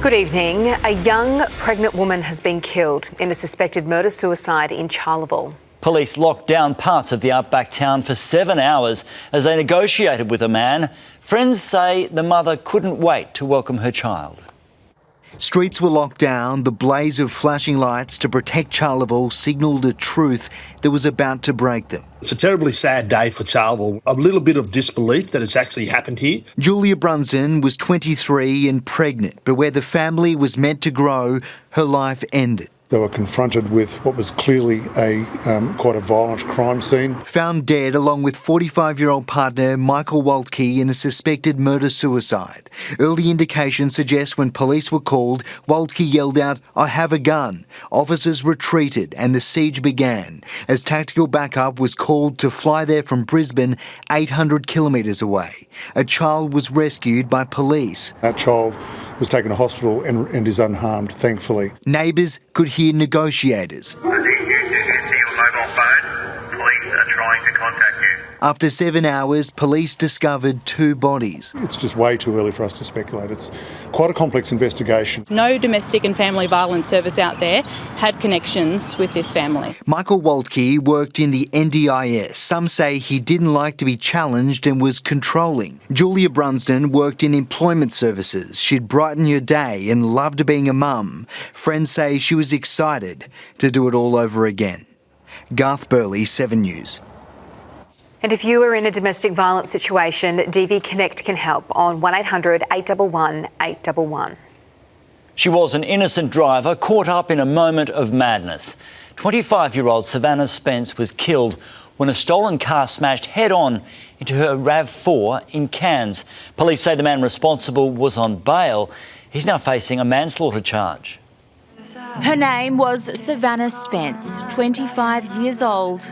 Good evening. A young pregnant woman has been killed in a suspected murder-suicide in Charleville. Police locked down parts of the outback town for 7 hours as they negotiated with a man. Friends say the mother couldn't wait to welcome her child. Streets were locked down. The blaze of flashing lights to protect Charleville signalled a truth that was about to break them. It's a terribly sad day for Charleville. A little bit of disbelief that it's actually happened here. Julia Brunsdon was 23 and pregnant, but where the family was meant to grow, her life ended. They were confronted with what was clearly quite a violent crime scene. Found dead along with 45-year-old partner Michael Waltke in a suspected murder-suicide. Early indications suggest when police were called, Waltke yelled out, "I have a gun." Officers retreated and the siege began as tactical backup was called to fly there from Brisbane, 800 kilometres away. A child was rescued by police. That child was taken to hospital and is unharmed, thankfully. Neighbours could hear negotiators. Your mobile phone, police are trying to contact you. After 7 hours, police discovered 2 bodies. It's just way too early for us to speculate. It's quite a complex investigation. No domestic and family violence service out there had connections with this family. Michael Waltke worked in the NDIS. Some say he didn't like to be challenged and was controlling. Julia Brunsdon worked in employment services. She'd brighten your day and loved being a mum. Friends say she was excited to do it all over again. Garth Burley, 7 News. And if you are in a domestic violence situation, DV Connect can help on 1800 811 811. She was an innocent driver caught up in a moment of madness. 25-year-old Savannah Spence was killed when a stolen car smashed head-on into her RAV4 in Cairns. Police say the man responsible was on bail. He's now facing a manslaughter charge. Her name was Savannah Spence, 25 years old.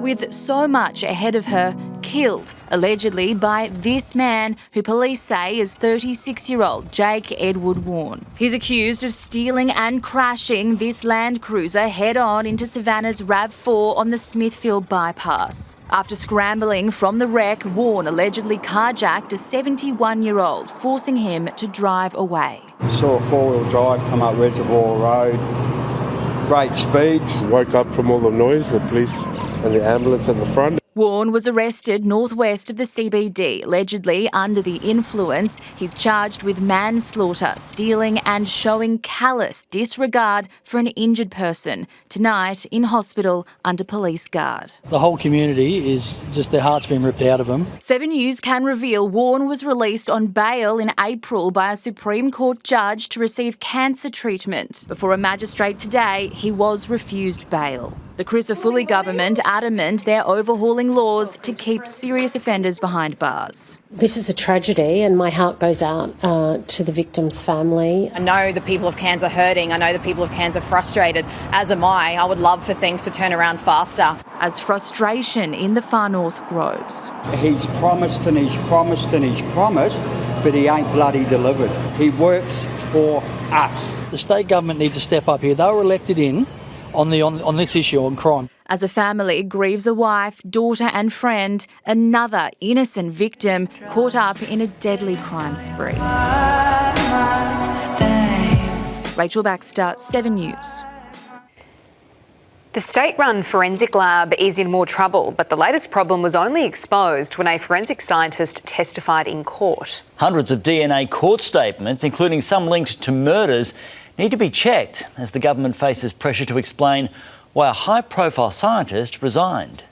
With so much ahead of her, killed, allegedly by this man who police say is 36-year-old Jake Edward Warren. He's accused of stealing and crashing this Land Cruiser head-on into Savannah's RAV4 on the Smithfield bypass. After scrambling from the wreck, Warren allegedly carjacked a 71-year-old, forcing him to drive away. We saw a four-wheel drive come up Reservoir Road, great speeds. Woke up from all the noise, the police and the ambulance at the front. Warren was arrested northwest of the CBD, allegedly under the influence. He's charged with manslaughter, stealing and showing callous disregard for an injured person. Tonight in hospital under police guard. The whole community is just, their heart's been ripped out of them. 7 News can reveal Warren was released on bail in April by a Supreme Court judge to receive cancer treatment. Before a magistrate today, he was refused bail. The Cruiser-Fully government adamant they're overhauling laws to keep serious offenders behind bars. This is a tragedy and my heart goes out to the victim's family. I know the people of Cairns are hurting. I know the people of Cairns are frustrated, as am I. I would love for things to turn around faster. As frustration in the far north grows. He's promised and he's promised and he's promised, but he ain't bloody delivered. He works for us. The state government need to step up here. They were elected in on this issue on crime. As a family grieves a wife, daughter and friend, another innocent victim caught up in a deadly crime spree. Rachel Baxter, 7 News. The state-run forensic lab is in more trouble, but the latest problem was only exposed when a forensic scientist testified in court. Hundreds of DNA court statements, including some linked to murders, need to be checked as the government faces pressure to explain why a high-profile scientist resigned.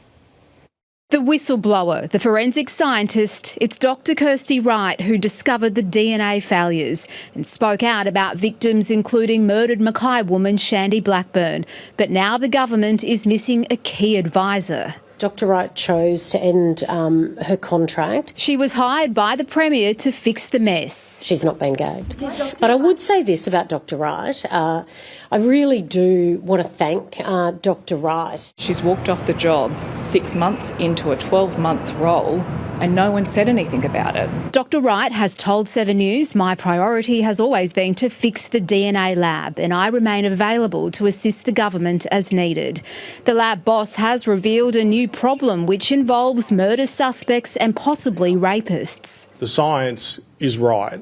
The whistleblower, the forensic scientist, it's Dr Kirsty Wright who discovered the DNA failures and spoke out about victims including murdered Mackay woman Shandy Blackburn. But now the government is missing a key advisor. Dr Wright chose to end her contract. She was hired by the Premier to fix the mess. She's not been gagged. But I would say this about Dr Wright. I really do want to thank Dr Wright. She's walked off the job 6 months into a 12-month role and no one said anything about it. Dr Wright has told 7 News, "My priority has always been to fix the DNA lab, and I remain available to assist the government as needed." The lab boss has revealed a new problem which involves murder suspects and possibly rapists. The science is right.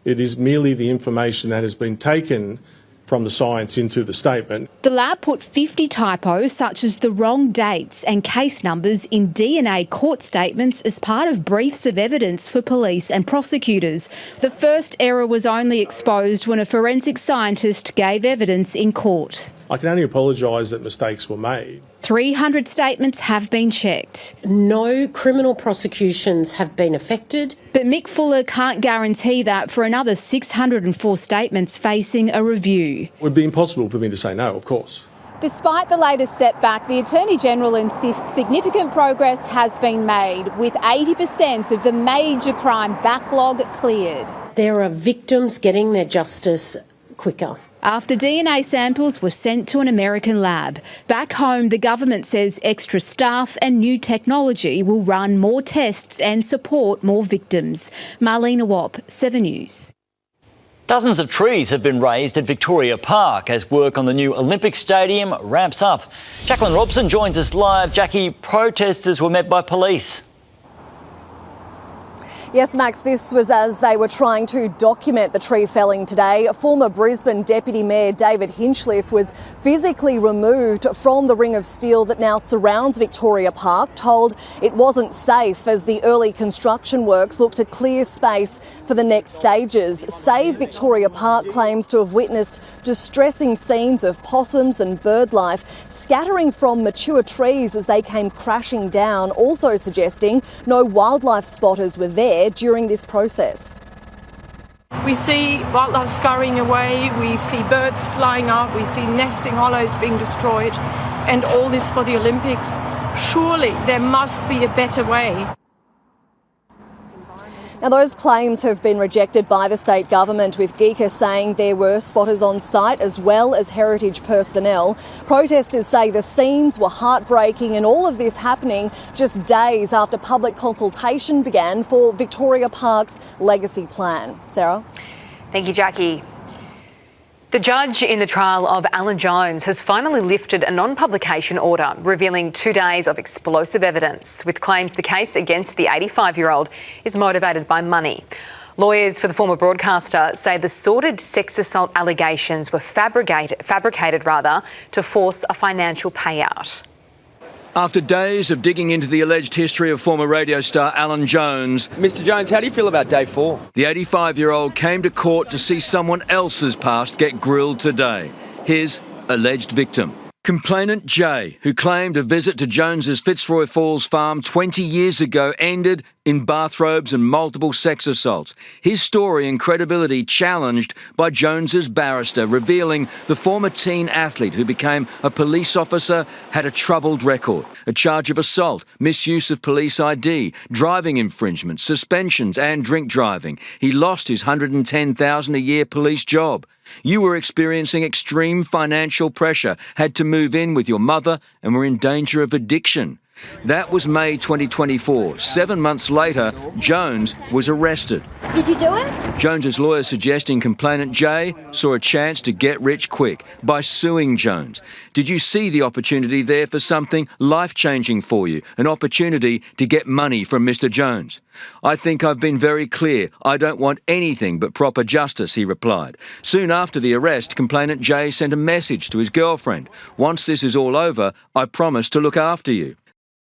It is merely the information that has been taken from the science into the statement. The lab put 50 typos, such as the wrong dates and case numbers, in DNA court statements as part of briefs of evidence for police and prosecutors. The first error was only exposed when a forensic scientist gave evidence in court. I can only apologise that mistakes were made. 300 statements have been checked. No criminal prosecutions have been affected. But Mick Fuller can't guarantee that for another 604 statements facing a review. It would be impossible for me to say no, of course. Despite the latest setback, the Attorney-General insists significant progress has been made, with 80% of the major crime backlog cleared. There are victims getting their justice quicker. After DNA samples were sent to an American lab. Back home, the government says extra staff and new technology will run more tests and support more victims. Marlena Wapp, 7 News. Dozens of trees have been raised at Victoria Park as work on the new Olympic Stadium ramps up. Jacqueline Robson joins us live. Jackie, protesters were met by police. Yes, Max, this was as they were trying to document the tree felling today. Former Brisbane Deputy Mayor David Hinchliffe was physically removed from the ring of steel that now surrounds Victoria Park, told it wasn't safe as the early construction works looked to clear space for the next stages. Save Victoria Park claims to have witnessed distressing scenes of possums and bird life scattering from mature trees as they came crashing down, also suggesting no wildlife spotters were there during this process. We see wildlife scurrying away, we see birds flying up, we see nesting hollows being destroyed, and all this for the Olympics. Surely there must be a better way. Now, those claims have been rejected by the state government, with GECA saying there were spotters on site as well as heritage personnel. Protesters say the scenes were heartbreaking, and all of this happening just days after public consultation began for Victoria Park's legacy plan. Sarah? Thank you, Jackie. The judge in the trial of Alan Jones has finally lifted a non-publication order revealing 2 days of explosive evidence, with claims the case against the 85-year-old is motivated by money. Lawyers for the former broadcaster say the sordid sex assault allegations were fabricated to force a financial payout. After days of digging into the alleged history of former radio star Alan Jones... Mr Jones, how do you feel about day 4? The 85-year-old came to court to see someone else's past get grilled today. His alleged victim. Complainant Jay, who claimed a visit to Jones's Fitzroy Falls farm 20 years ago ended in bathrobes and multiple sex assaults. His story and credibility challenged by Jones's barrister, revealing the former teen athlete who became a police officer had a troubled record. A charge of assault, misuse of police ID, driving infringement, suspensions and drink driving. He lost his $110,000 a year police job. You were experiencing extreme financial pressure, had to move in with your mother and were in danger of addiction. That was May 2024. 7 months later, Jones was arrested. Did you do it? Jones's lawyer suggesting complainant Jay saw a chance to get rich quick by suing Jones. Did you see the opportunity there for something life-changing for you, an opportunity to get money from Mr. Jones? I think I've been very clear. I don't want anything but proper justice, he replied. Soon after the arrest, complainant Jay sent a message to his girlfriend. Once this is all over, I promise to look after you.